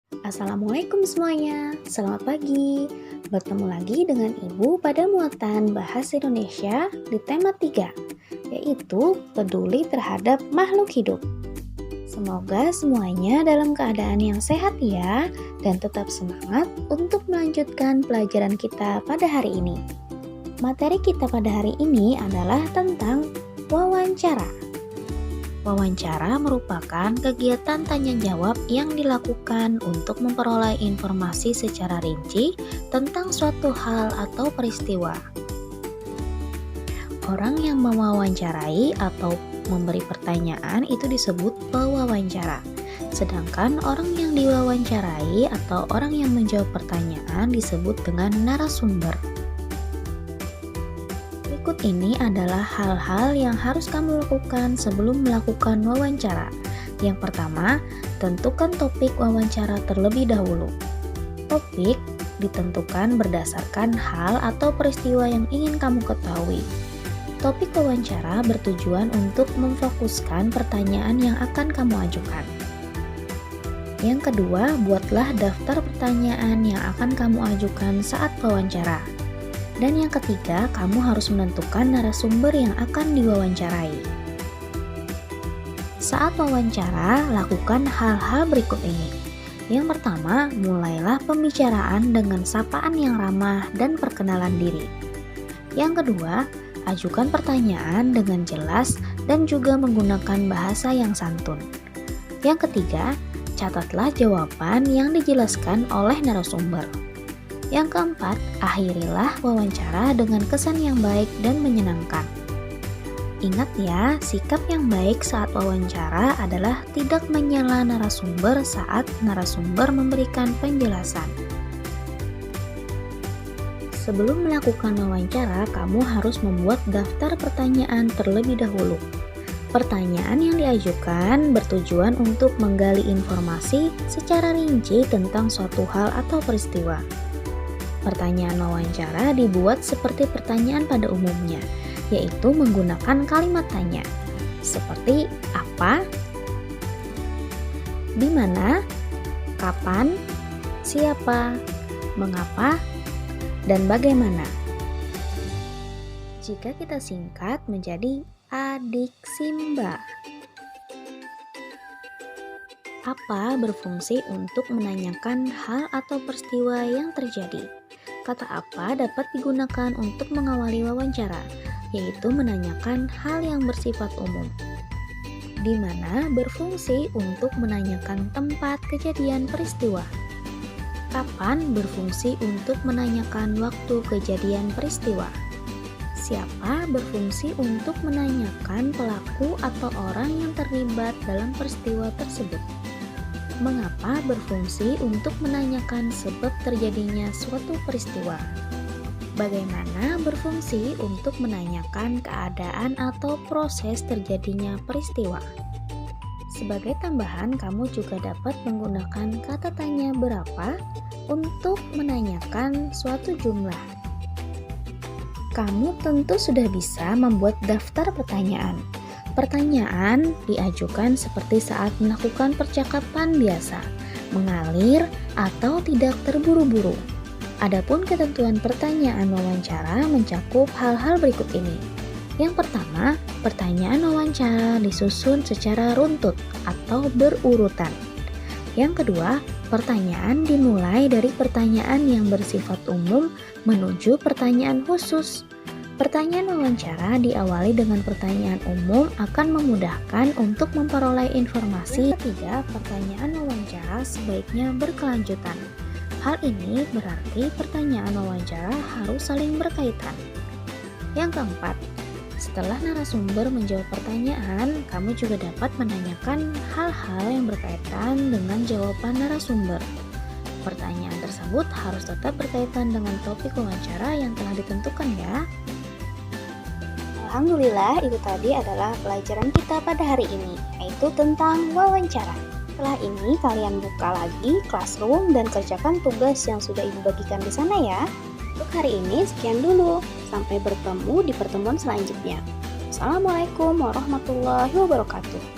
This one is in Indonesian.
Assalamualaikum semuanya, selamat pagi. Bertemu lagi dengan Ibu pada muatan Bahasa Indonesia di tema 3, yaitu peduli terhadap makhluk hidup. Semoga semuanya dalam keadaan yang sehat ya, dan tetap semangat untuk melanjutkan pelajaran kita pada hari ini. Materi kita pada hari ini adalah tentang wawancara. Wawancara merupakan kegiatan tanya-jawab yang dilakukan untuk memperoleh informasi secara rinci tentang suatu hal atau peristiwa. Orang yang mewawancarai atau memberi pertanyaan itu disebut pewawancara. Sedangkan orang yang diwawancarai atau orang yang menjawab pertanyaan disebut dengan narasumber. Berikut ini adalah hal-hal yang harus kamu lakukan sebelum melakukan wawancara. Yang pertama, tentukan topik wawancara terlebih dahulu. Topik ditentukan berdasarkan hal atau peristiwa yang ingin kamu ketahui. Topik wawancara bertujuan untuk memfokuskan pertanyaan yang akan kamu ajukan. Yang kedua, buatlah daftar pertanyaan yang akan kamu ajukan saat wawancara. Dan yang ketiga, kamu harus menentukan narasumber yang akan diwawancarai. Saat wawancara, lakukan hal-hal berikut ini. Yang pertama, mulailah pembicaraan dengan sapaan yang ramah dan perkenalan diri. Yang kedua, ajukan pertanyaan dengan jelas dan juga menggunakan bahasa yang santun. Yang ketiga, catatlah jawaban yang dijelaskan oleh narasumber. Yang keempat, akhirilah wawancara dengan kesan yang baik dan menyenangkan. Ingat ya, sikap yang baik saat wawancara adalah tidak menyela narasumber saat narasumber memberikan penjelasan. Sebelum melakukan wawancara, kamu harus membuat daftar pertanyaan terlebih dahulu. Pertanyaan yang diajukan bertujuan untuk menggali informasi secara rinci tentang suatu hal atau peristiwa. Pertanyaan wawancara dibuat seperti pertanyaan pada umumnya, yaitu menggunakan kalimat tanya, seperti apa, di mana, kapan, siapa, mengapa, dan bagaimana. Jika kita singkat menjadi Adik Simba. Apa berfungsi untuk menanyakan hal atau peristiwa yang terjadi. Kata apa dapat digunakan untuk mengawali wawancara, yaitu menanyakan hal yang bersifat umum. Di mana berfungsi untuk menanyakan tempat kejadian peristiwa. Kapan berfungsi untuk menanyakan waktu kejadian peristiwa. Siapa berfungsi untuk menanyakan pelaku atau orang yang terlibat dalam peristiwa tersebut. Mengapa berfungsi untuk menanyakan sebab terjadinya suatu peristiwa. Bagaimana berfungsi untuk menanyakan keadaan atau proses terjadinya peristiwa. Sebagai tambahan, kamu juga dapat menggunakan kata tanya berapa untuk menanyakan suatu jumlah. Kamu tentu sudah bisa membuat daftar pertanyaan. Pertanyaan diajukan seperti saat melakukan percakapan biasa, mengalir atau tidak terburu-buru. Adapun ketentuan pertanyaan wawancara mencakup hal-hal berikut ini. Yang pertama, pertanyaan wawancara disusun secara runtut atau berurutan. Yang kedua, pertanyaan dimulai dari pertanyaan yang bersifat umum menuju pertanyaan khusus. Pertanyaan wawancara diawali dengan pertanyaan umum akan memudahkan untuk memperoleh informasi. Yang ketiga, pertanyaan wawancara sebaiknya berkelanjutan. Hal ini berarti pertanyaan wawancara harus saling berkaitan. Yang keempat, setelah narasumber menjawab pertanyaan, kamu juga dapat menanyakan hal-hal yang berkaitan dengan jawaban narasumber. Pertanyaan tersebut harus tetap berkaitan dengan topik wawancara yang telah ditentukan ya. Alhamdulillah, itu tadi adalah pelajaran kita pada hari ini, yaitu tentang wawancara. Setelah ini, kalian buka lagi Classroom dan kerjakan tugas yang sudah Ibu bagikan di sana ya. Untuk hari ini, sekian dulu. Sampai bertemu di pertemuan selanjutnya. Assalamualaikum warahmatullahi wabarakatuh.